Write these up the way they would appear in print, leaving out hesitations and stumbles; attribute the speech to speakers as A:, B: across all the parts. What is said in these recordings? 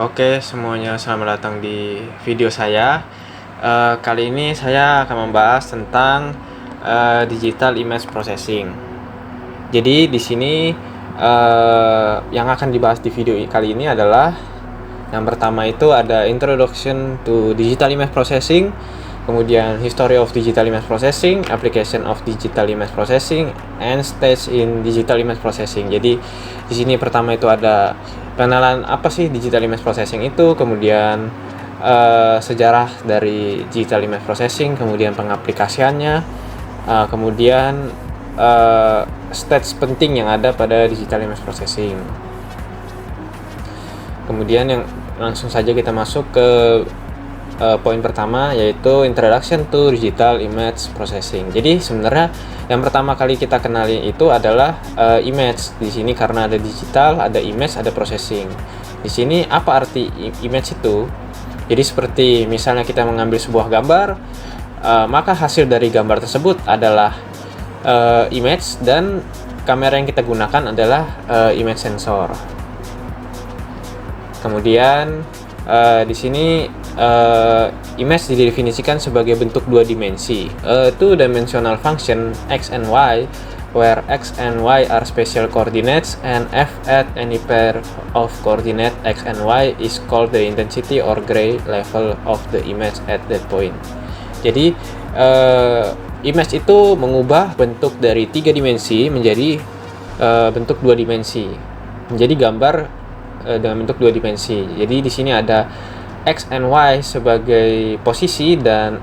A: Oke semuanya, selamat datang di video saya. Kali ini saya akan membahas tentang digital image processing. Jadi di sini yang akan dibahas di video kali ini adalah yang pertama itu ada introduction to digital image processing, kemudian history of digital image processing, application of digital image processing, and stage in digital image processing. Jadi di sini pertama itu ada pengenalan apa sih digital image processing itu, kemudian sejarah dari digital image processing, kemudian pengaplikasiannya, kemudian stage penting yang ada pada digital image processing. Kemudian yang langsung saja kita masuk ke poin pertama, yaitu introduction to digital image processing. Jadi sebenarnya yang pertama kali kita kenali itu adalah image. Di sini karena ada digital, ada image, ada processing. Di sini apa arti image itu? Jadi seperti misalnya kita mengambil sebuah gambar, maka hasil dari gambar tersebut adalah image, dan kamera yang kita gunakan adalah image sensor. Kemudian di sini image didefinisikan sebagai bentuk dua dimensi, two-dimensional function x and y, where x and y are spatial coordinates and f at any pair of coordinate x and y is called the intensity or gray level of the image at that point. Jadi image itu mengubah bentuk dari tiga dimensi menjadi bentuk dua dimensi, menjadi gambar dengan bentuk dua dimensi. Jadi di sini ada x and y sebagai posisi dan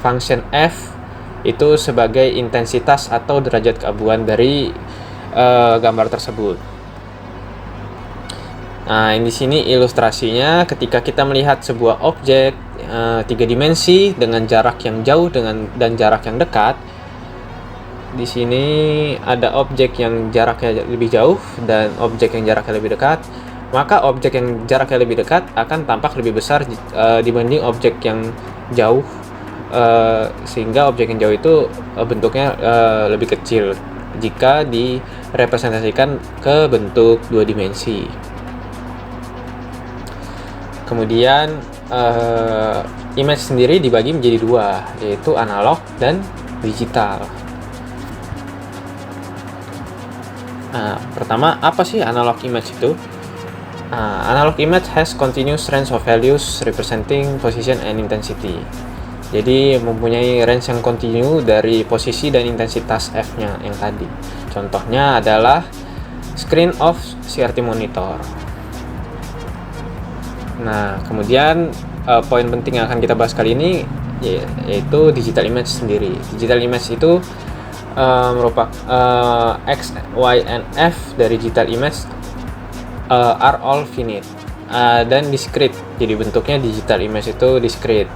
A: function f itu sebagai intensitas atau derajat keabuan dari gambar tersebut. Nah, di sini ilustrasinya ketika kita melihat sebuah objek tiga dimensi dengan jarak yang jauh dan jarak yang dekat. Di sini ada objek yang jaraknya lebih jauh dan objek yang jaraknya lebih dekat. Maka objek yang jaraknya lebih dekat akan tampak lebih besar dibanding objek yang jauh, sehingga objek yang jauh itu bentuknya lebih kecil jika direpresentasikan ke bentuk dua dimensi. Kemudian image sendiri dibagi menjadi dua, yaitu analog dan digital. Nah, pertama, apa sih analog image itu? Analog image has continuous range of values representing position and intensity. Jadi mempunyai range yang kontinu dari posisi dan intensitas f-nya yang tadi. Contohnya adalah screen of CRT monitor. Nah, kemudian poin penting yang akan kita bahas kali ini yaitu digital image sendiri. Digital image itu merupakan x, y, and f dari digital image are all finite dan discrete. Jadi bentuknya digital image itu discrete.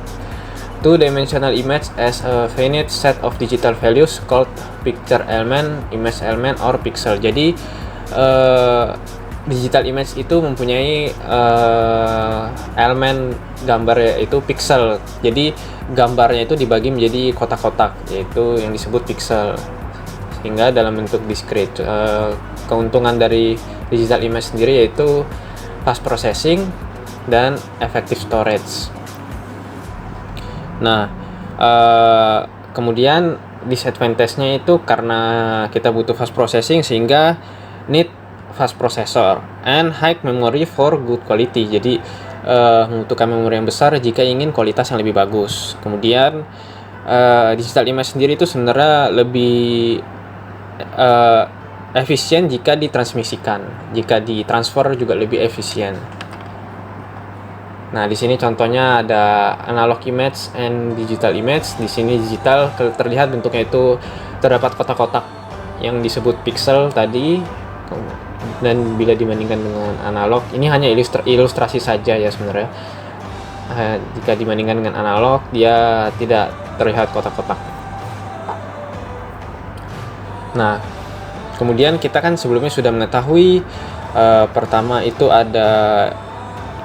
A: Two-dimensional image as a finite set of digital values called picture element, image element, or pixel. Jadi digital image itu mempunyai elemen gambar, yaitu pixel. Jadi gambarnya itu dibagi menjadi kotak-kotak, yaitu yang disebut pixel, sehingga dalam bentuk discrete. Keuntungan dari digital image sendiri yaitu fast processing dan effective storage. Nah, kemudian disadvantage-nya itu karena kita butuh fast processing sehingga need fast processor and high memory for good quality. Jadi membutuhkan memori yang besar jika ingin kualitas yang lebih bagus. Kemudian digital image sendiri itu sebenarnya lebih efisien jika ditransmisikan, jika ditransfer juga lebih efisien. Nah, di sini contohnya ada analog image and digital image. Di sini digital terlihat bentuknya itu terdapat kotak-kotak yang disebut pixel tadi, dan bila dibandingkan dengan analog, ini hanya ilustrasi saja ya sebenarnya. Jika dibandingkan dengan analog, dia tidak terlihat kotak-kotak. Nah, kemudian kita kan sebelumnya sudah mengetahui pertama itu ada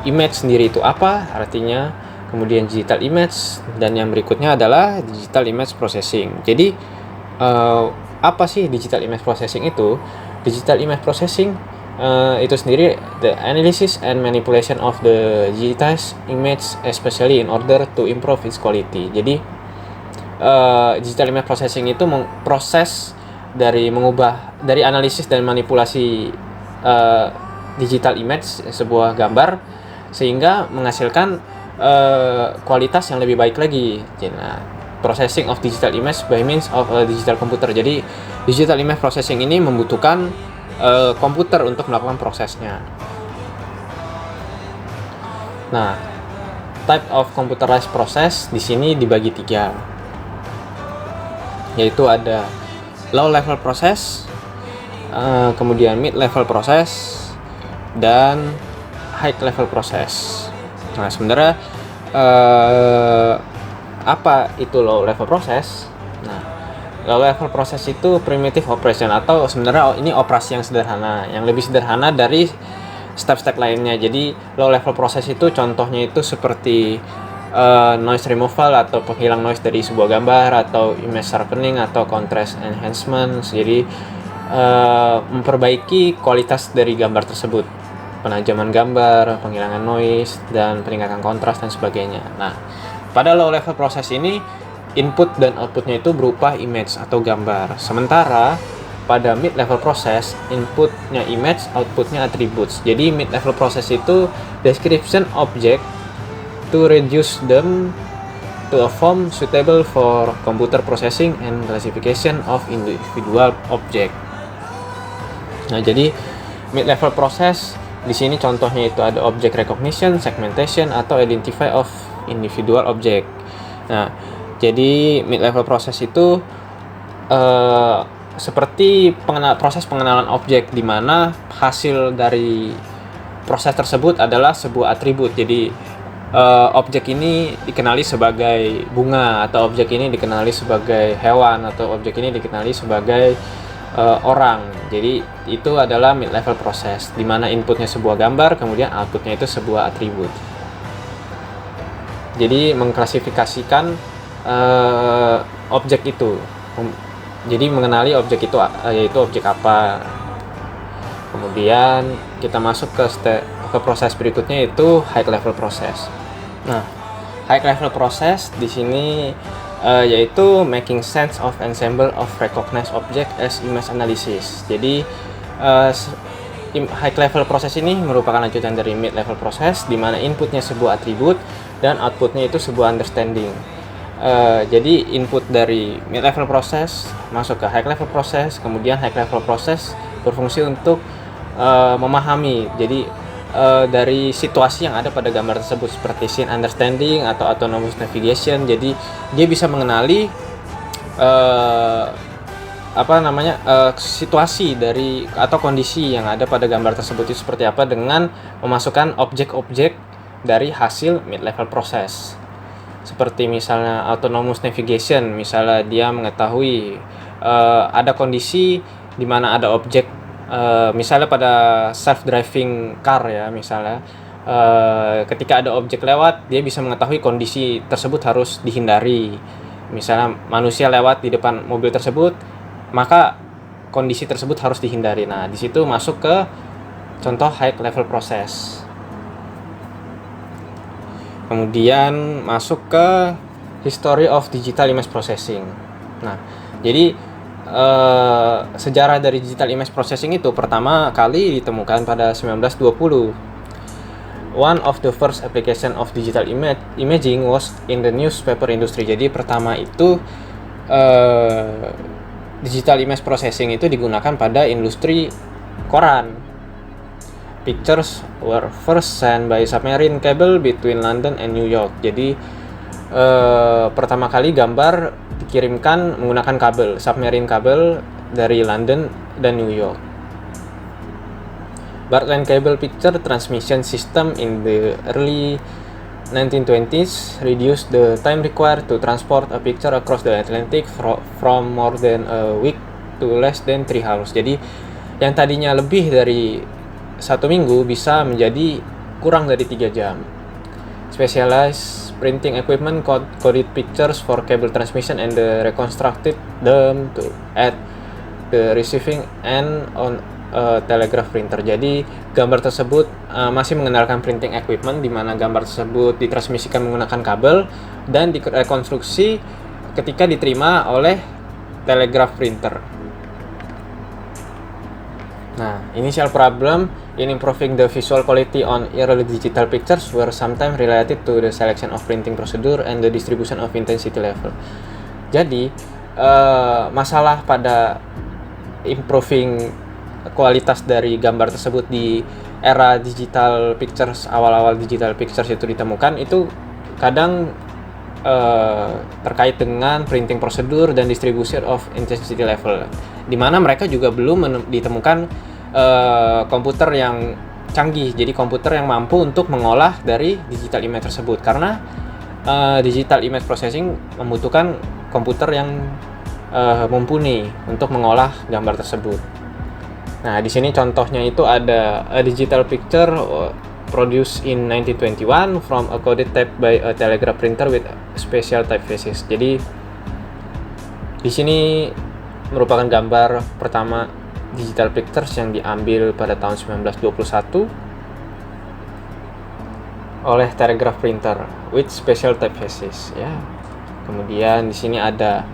A: image sendiri itu apa artinya, kemudian digital image, dan yang berikutnya adalah digital image processing. Jadi apa sih digital image processing itu? Digital image processing itu sendiri, the analysis and manipulation of the digitized image especially in order to improve its quality. Jadi digital image processing itu proses dari analisis dan manipulasi digital image sebuah gambar sehingga menghasilkan kualitas yang lebih baik lagi. Nah, processing of digital image by means of a digital computer. Jadi digital image processing ini membutuhkan komputer untuk melakukan prosesnya. Nah, type of computerized process di sini dibagi 3, yaitu ada low level process, kemudian mid level process, dan high level process. Nah, sebenarnya apa itu low level process? Nah, low level process itu primitive operation, atau sebenarnya ini operasi yang sederhana, yang lebih sederhana dari step-step lainnya. Jadi low level process itu contohnya itu seperti noise removal atau penghilang noise dari sebuah gambar, atau image sharpening atau contrast enhancement. Jadi memperbaiki kualitas dari gambar tersebut, penajaman gambar, penghilangan noise, dan peningkatan kontras dan sebagainya. Nah, pada low level process ini input dan outputnya itu berupa image atau gambar. Sementara pada mid level process, inputnya image, outputnya attributes. Jadi mid level process itu description object to reduce them to a form suitable for computer processing and classification of individual object. Nah, jadi mid level process di sini contohnya itu ada object recognition, segmentation, atau identify of individual object. Nah, jadi mid level process itu seperti proses pengenalan objek, di mana hasil dari proses tersebut adalah sebuah atribut. Jadi objek ini dikenali sebagai bunga, atau objek ini dikenali sebagai hewan, atau objek ini dikenali sebagai orang. Jadi itu adalah mid level process, di mana inputnya sebuah gambar, kemudian outputnya itu sebuah atribut. Jadi mengklasifikasikan objek itu, jadi mengenali objek itu yaitu objek apa. Kemudian kita masuk ke proses berikutnya, yaitu high level process. Nah, high level process di sini yaitu making sense of ensemble of recognized object as image analysis. Jadi high level process ini merupakan lanjutan dari mid level process, di mana inputnya sebuah atribut dan outputnya itu sebuah understanding. Jadi input dari mid level process masuk ke high level process, kemudian high level process berfungsi untuk memahami, jadi dari situasi yang ada pada gambar tersebut, seperti scene understanding atau autonomous navigation. Jadi dia bisa mengenali situasi dari atau kondisi yang ada pada gambar tersebut itu seperti apa, dengan memasukkan objek-objek dari hasil mid level process. Seperti misalnya autonomous navigation, misalnya dia mengetahui ada kondisi di mana ada objek, misalnya pada self driving car ya, misalnya ketika ada objek lewat, dia bisa mengetahui kondisi tersebut harus dihindari. Misalnya manusia lewat di depan mobil tersebut, maka kondisi tersebut harus dihindari. Nah, di situ masuk ke contoh high level process. Kemudian masuk ke history of digital image processing. Nah, jadi sejarah dari digital image processing itu pertama kali ditemukan pada 1920. One of the first application of digital imaging was in the newspaper industry. Jadi pertama itu digital image processing itu digunakan pada industri koran. Pictures were first sent by submarine cable between London and New York. Jadi pertama kali gambar dikirimkan menggunakan kabel, submarine kabel dari London dan New York. Bartline cable picture transmission system in the early 1920s reduced the time required to transport a picture across the Atlantic from more than a week to less than 3 hours. Jadi yang tadinya lebih dari 1 minggu bisa menjadi kurang dari 3 jam. Specialized printing equipment coded pictures for cable transmission and reconstructed them to at the receiving end telegraph printer. Jadi gambar tersebut masih mengandalkan printing equipment, di mana gambar tersebut ditransmisikan menggunakan kabel dan direkonstruksi ketika diterima oleh telegraph printer. Nah, initial problem in improving the visual quality on early digital pictures were sometimes related to the selection of printing procedure and the distribution of intensity level. Jadi, masalah pada improving kualitas dari gambar tersebut di era digital pictures, awal-awal digital pictures itu ditemukan, itu kadang terkait dengan printing prosedur dan distribution of intensity level, di mana mereka juga belum ditemukan komputer yang canggih, jadi komputer yang mampu untuk mengolah dari digital image tersebut, karena digital image processing membutuhkan komputer yang mumpuni untuk mengolah gambar tersebut. Nah, di sini contohnya itu ada a digital picture produced in 1921 from a coded type by a telegraph printer with special typefaces. Jadi di sini merupakan gambar pertama digital pictures yang diambil pada tahun 1921 oleh telegraph printer with special typefaces, ya. Kemudian di sini ada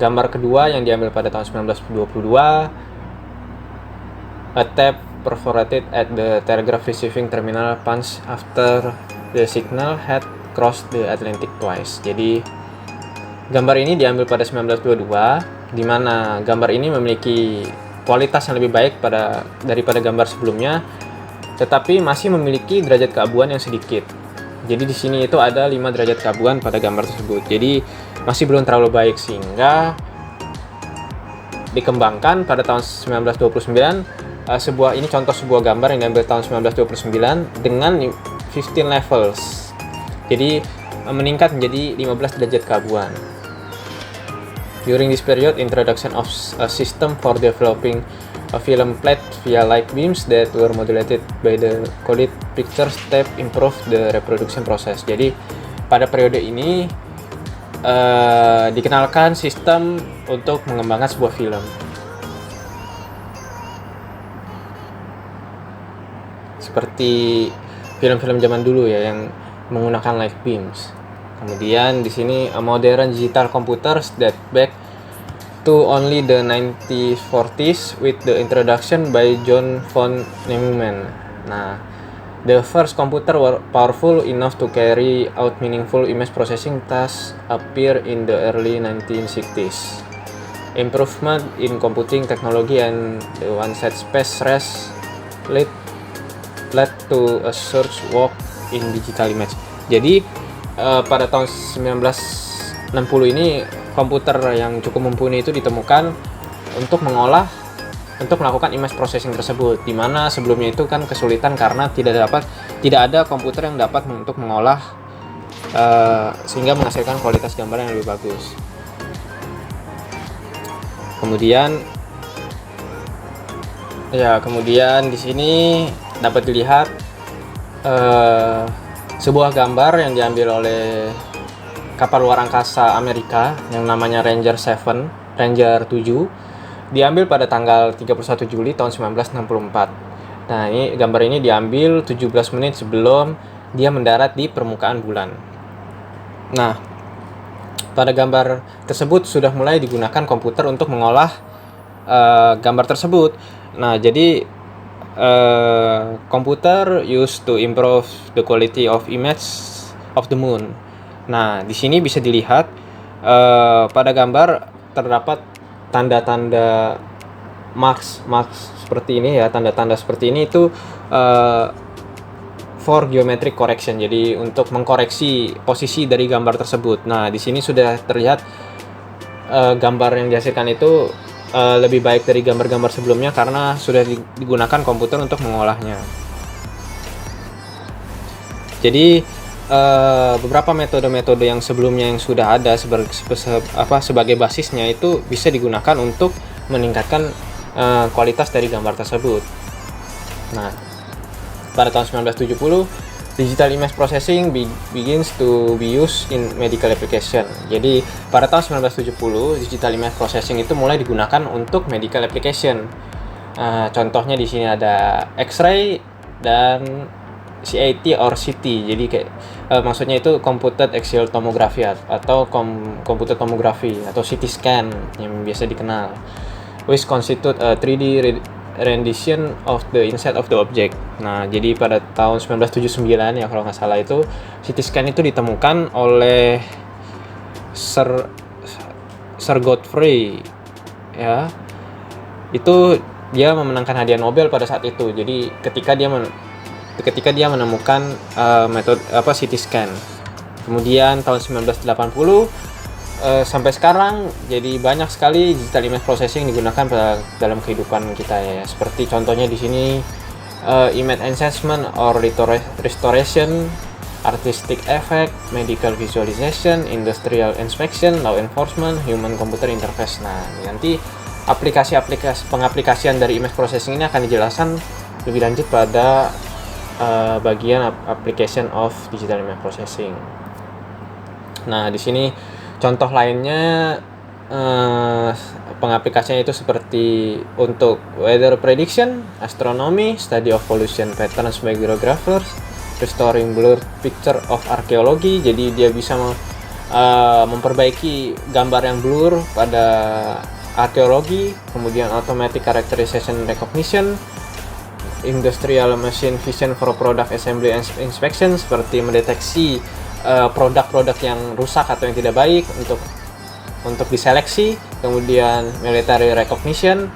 A: gambar kedua yang diambil pada tahun 1922, a tape perforated at the telegraph receiving terminal punch after the signal had crossed the Atlantic twice. Jadi gambar ini diambil pada 1922, di mana gambar ini memiliki kualitas yang lebih baik daripada gambar sebelumnya, tetapi masih memiliki derajat keabuan yang sedikit. Jadi di sini itu ada 5 derajat keabuan pada gambar tersebut. Jadi masih belum terlalu baik, sehingga dikembangkan pada tahun 1929 ini contoh sebuah gambar yang diambil tahun 1929 dengan 15 levels. Jadi meningkat menjadi 15 derajat keabuan. During this period, introduction of a system for developing a film plate via light beams that were modulated by the coded picture tape improved the reproduction process. Jadi pada periode ini dikenalkan sistem untuk mengembangkan sebuah film. Seperti film-film zaman dulu ya, yang menggunakan light beams. Kemudian di sini modern digital computers that back to only the 1940s with the introduction by John von Neumann. Nah, the first computer were powerful enough to carry out meaningful image processing tasks appear in the early 1960s. Improvement in computing technology and the one-set space race led to a surge walk in digital image. Jadi pada tahun 1960 ini komputer yang cukup mumpuni itu ditemukan untuk melakukan image processing tersebut, di mana sebelumnya itu kan kesulitan karena tidak ada komputer yang dapat untuk mengolah sehingga menghasilkan kualitas gambar yang lebih bagus. Kemudian di sini dapat dilihat sebuah gambar yang diambil oleh kapal luar angkasa Amerika yang namanya Ranger 7, diambil pada tanggal 31 Juli tahun 1964. Nah, gambar ini diambil 17 menit sebelum dia mendarat di permukaan bulan. Nah, pada gambar tersebut sudah mulai digunakan komputer untuk mengolah gambar tersebut. Nah, jadi komputer used to improve the quality of image of the moon. Nah, di sini bisa dilihat pada gambar terdapat tanda-tanda marks seperti ini ya, tanda-tanda seperti ini itu for geometric correction. Jadi untuk mengkoreksi posisi dari gambar tersebut. Nah, di sini sudah terlihat gambar yang dihasilkan itu lebih baik dari gambar-gambar sebelumnya karena sudah digunakan komputer untuk mengolahnya. Jadi beberapa metode-metode yang sebelumnya yang sudah ada sebagai basisnya itu bisa digunakan untuk meningkatkan kualitas dari gambar tersebut. Nah, pada tahun 1970 digital image processing begins to be used in medical application. Jadi pada tahun 1970 digital image processing itu mulai digunakan untuk medical application. Contohnya di sini ada X-ray dan CAT or CT. Jadi kayak maksudnya itu computed axial tomography atau computed tomography atau CT scan yang biasa dikenal, which constitute a 3D rendition of the inside of the object. Nah, jadi pada tahun 1979 ya kalau nggak salah itu CT scan itu ditemukan oleh Sir Godfrey ya. Itu dia memenangkan hadiah Nobel pada saat itu. Jadi ketika dia menemukan metode CT scan. Kemudian tahun 1980 sampai sekarang jadi banyak sekali digital image processing digunakan dalam kehidupan kita ya. Seperti contohnya di sini image enhancement or restoration, artistic effect, medical visualization, industrial inspection, law enforcement, human computer interface. Nah, nanti pengaplikasian dari image processing ini akan dijelaskan lebih lanjut pada bagian application of digital image processing. Nah, di sini contoh lainnya pengaplikasiannya itu seperti untuk weather prediction, astronomy, study of pollution patterns by geographers, restoring blurred picture of archaeology. Jadi dia bisa memperbaiki gambar yang blur pada arkeologi, kemudian automatic characterization recognition, industrial machine vision for product assembly and inspection, seperti mendeteksi produk-produk yang rusak atau yang tidak baik untuk diseleksi, kemudian military recognition,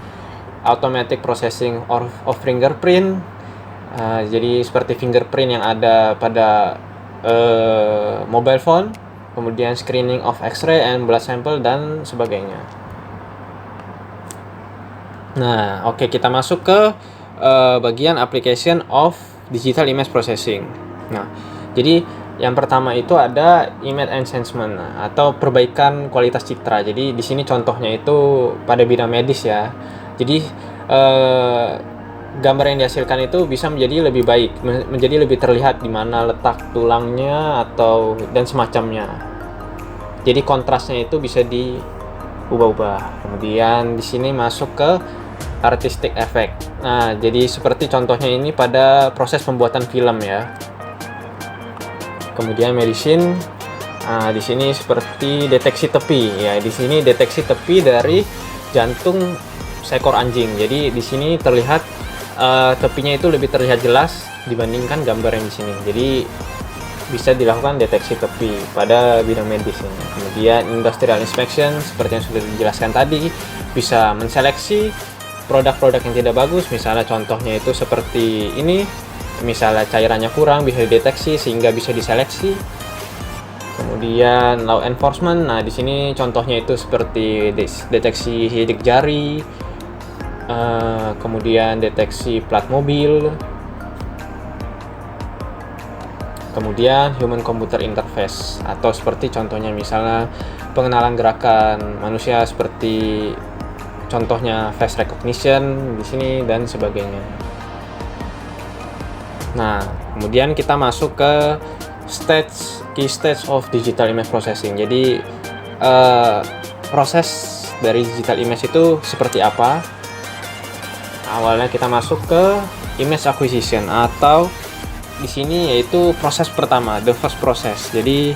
A: automatic processing of fingerprint. Jadi seperti fingerprint yang ada pada mobile phone, kemudian screening of X-ray and blood sample dan sebagainya. Nah, oke, kita masuk ke bagian application of digital image processing. Nah, jadi yang pertama itu ada image enhancement atau perbaikan kualitas citra. Jadi di sini contohnya itu pada bidang medis ya. Jadi gambar yang dihasilkan itu bisa menjadi lebih baik, menjadi lebih terlihat di mana letak tulangnya atau dan semacamnya. Jadi kontrasnya itu bisa diubah-ubah. Kemudian di sini masuk ke artistic effect. Nah, jadi seperti contohnya ini pada proses pembuatan film ya. Kemudian medicine. Nah, di sini seperti deteksi tepi ya. Di sini deteksi tepi dari jantung seekor anjing. Jadi di sini terlihat tepinya itu lebih terlihat jelas dibandingkan gambar yang di sini. Jadi bisa dilakukan deteksi tepi pada bidang medis ini. Kemudian industrial inspection seperti yang sudah dijelaskan tadi, bisa menseleksi produk-produk yang tidak bagus. Misalnya contohnya itu seperti ini. Misalnya cairannya kurang bisa dideteksi sehingga bisa diseleksi. Kemudian law enforcement. Nah, di sini contohnya itu seperti deteksi sidik jari, kemudian deteksi plat mobil. Kemudian human computer interface atau seperti contohnya misalnya pengenalan gerakan manusia seperti contohnya face recognition di sini dan sebagainya. Nah, kemudian kita masuk ke key stage of digital image processing. Jadi proses dari digital image itu seperti apa? Awalnya kita masuk ke image acquisition atau di sini yaitu proses pertama, the first process. Jadi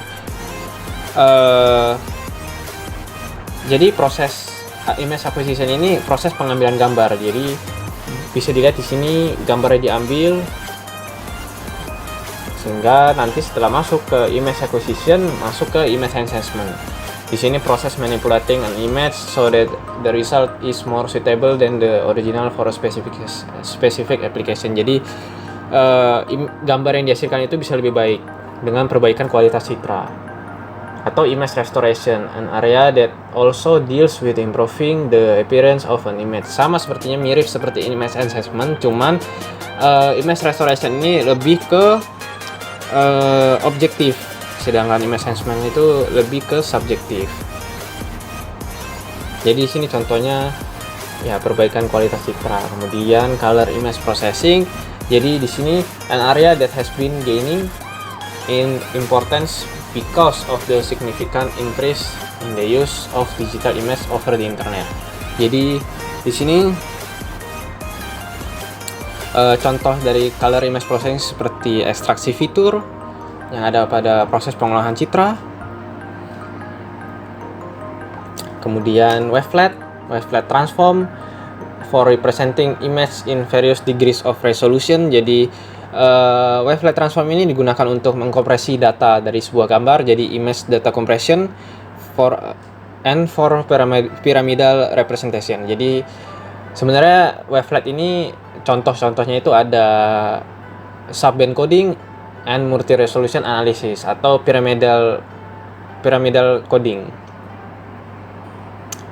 A: proses image acquisition ini proses pengambilan gambar. Jadi bisa dilihat di sini gambarnya diambil sehingga nanti setelah masuk ke image acquisition masuk ke image enhancement. Di sini proses manipulating an image so that the result is more suitable than the original for a specific application. Jadi gambar yang dihasilkan itu bisa lebih baik dengan perbaikan kualitas citra. Atau image restoration, an area that also deals with improving the appearance of an image. Sama sepertinya mirip seperti image enhancement, cuman image restoration ini lebih ke objektif, sedangkan image enhancement itu lebih ke subjektif. Jadi di sini contohnya ya perbaikan kualitas citra. Kemudian color image processing. Jadi di sini an area that has been gaining in importance because of the significant increase in the use of digital image over the internet. Jadi di sini Contoh dari color image processing seperti ekstraksi fitur yang ada pada proses pengolahan citra, kemudian wavelet transform for representing image in various degrees of resolution. Jadi wavelet transform ini digunakan untuk mengkompresi data dari sebuah gambar jadi image data compression for pyramidal representation. Jadi sebenarnya wavelet ini contoh-contohnya itu ada subband coding and multi resolution analysis atau pyramidal coding.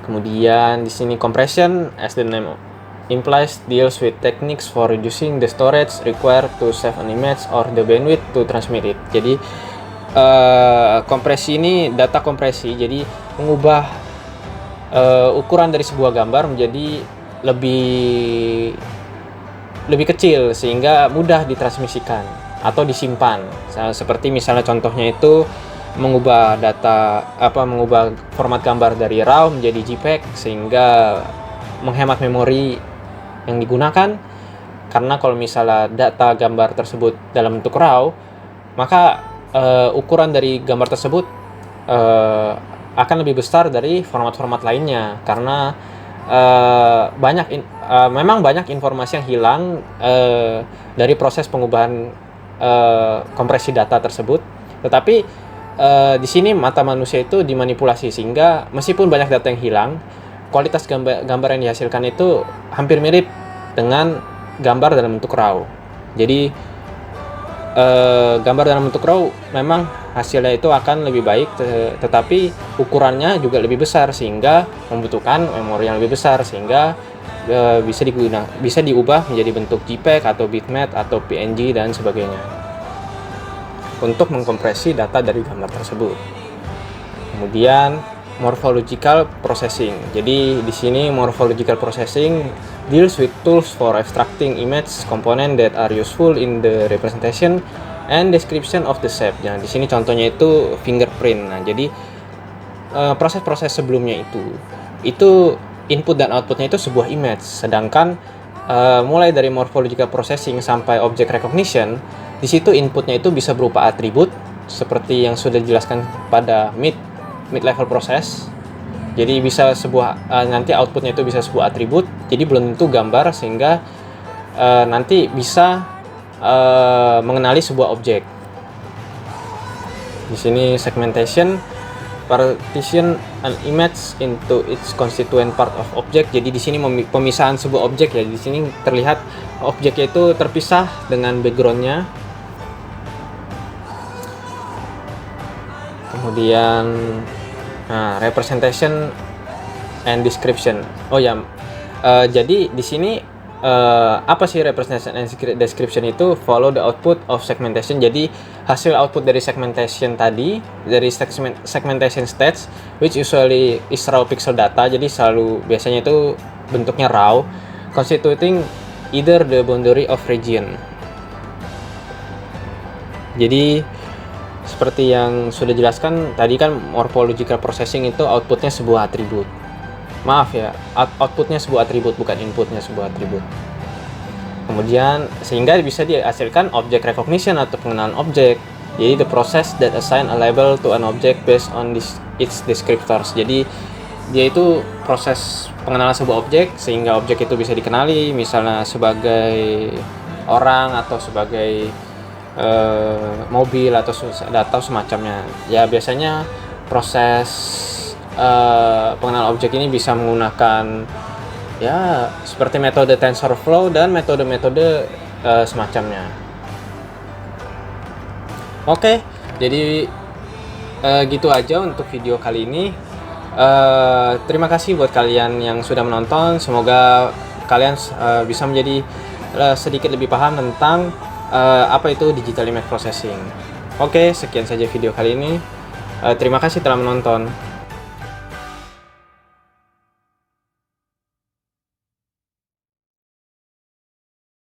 A: Kemudian di sini compression, as the name implies, deals with techniques for reducing the storage required to save an image or the bandwidth to transmit it. Jadi kompresi ini data kompresi, jadi mengubah ukuran dari sebuah gambar menjadi lebih kecil sehingga mudah ditransmisikan atau disimpan. Seperti misalnya contohnya itu mengubah format gambar dari RAW menjadi JPEG sehingga menghemat memori yang digunakan. Karena kalau misalnya data gambar tersebut dalam bentuk RAW, maka ukuran dari gambar tersebut akan lebih besar dari format-format lainnya karena memang banyak informasi yang hilang dari proses pengubahan kompresi data tersebut. Tetapi di sini mata manusia itu dimanipulasi sehingga meskipun banyak data yang hilang, kualitas gambar yang dihasilkan itu hampir mirip dengan gambar dalam bentuk RAW. Jadi gambar dalam bentuk RAW memang hasilnya itu akan lebih baik, tetapi ukurannya juga lebih besar sehingga membutuhkan memori yang lebih besar sehingga bisa diubah menjadi bentuk JPEG atau bitmap atau PNG dan sebagainya untuk mengkompresi data dari gambar tersebut. Kemudian morphological processing. Jadi di sini morphological processing deals with tools for extracting image component that are useful in the representation and description of the shape. Nah, di sini contohnya itu fingerprint. Nah, jadi proses-proses sebelumnya itu input dan outputnya itu sebuah image. Sedangkan mulai dari morphological processing sampai object recognition, di situ inputnya itu bisa berupa atribut seperti yang sudah dijelaskan pada mid level process. Jadi bisa nanti outputnya itu bisa sebuah atribut, jadi belum tentu gambar sehingga nanti bisa mengenali sebuah objek. Di sini segmentation, partition an image into its constituent part of object. Jadi di sini pemisahan sebuah objek ya. Di sini terlihat objeknya itu terpisah dengan backgroundnya. Kemudian representation and description. Jadi di sini apa sih representation and description itu? Follow the output of segmentation. Jadi hasil output dari segmentation tadi, dari segmentation stage, which usually is raw pixel data. Jadi biasanya itu bentuknya raw, constituting either the boundary of region. Jadi seperti yang sudah dijelaskan tadi kan, morphological processing itu outputnya sebuah atribut. Maaf ya, outputnya sebuah atribut, bukan inputnya sebuah atribut. Kemudian sehingga bisa dihasilkan object recognition atau pengenalan objek. Jadi the process that assign a label to an object based on its descriptors. Jadi dia itu proses pengenalan sebuah objek sehingga objek itu bisa dikenali, misalnya sebagai orang atau sebagai mobil atau semacamnya. Ya biasanya proses pengenalan objek ini bisa menggunakan ya seperti metode TensorFlow dan metode-metode semacamnya. Oke, jadi gitu aja untuk video kali ini. Terima kasih buat kalian yang sudah menonton. Semoga kalian bisa menjadi sedikit lebih paham tentang apa itu digital image processing. Oke, sekian saja video kali ini. Terima kasih telah menonton.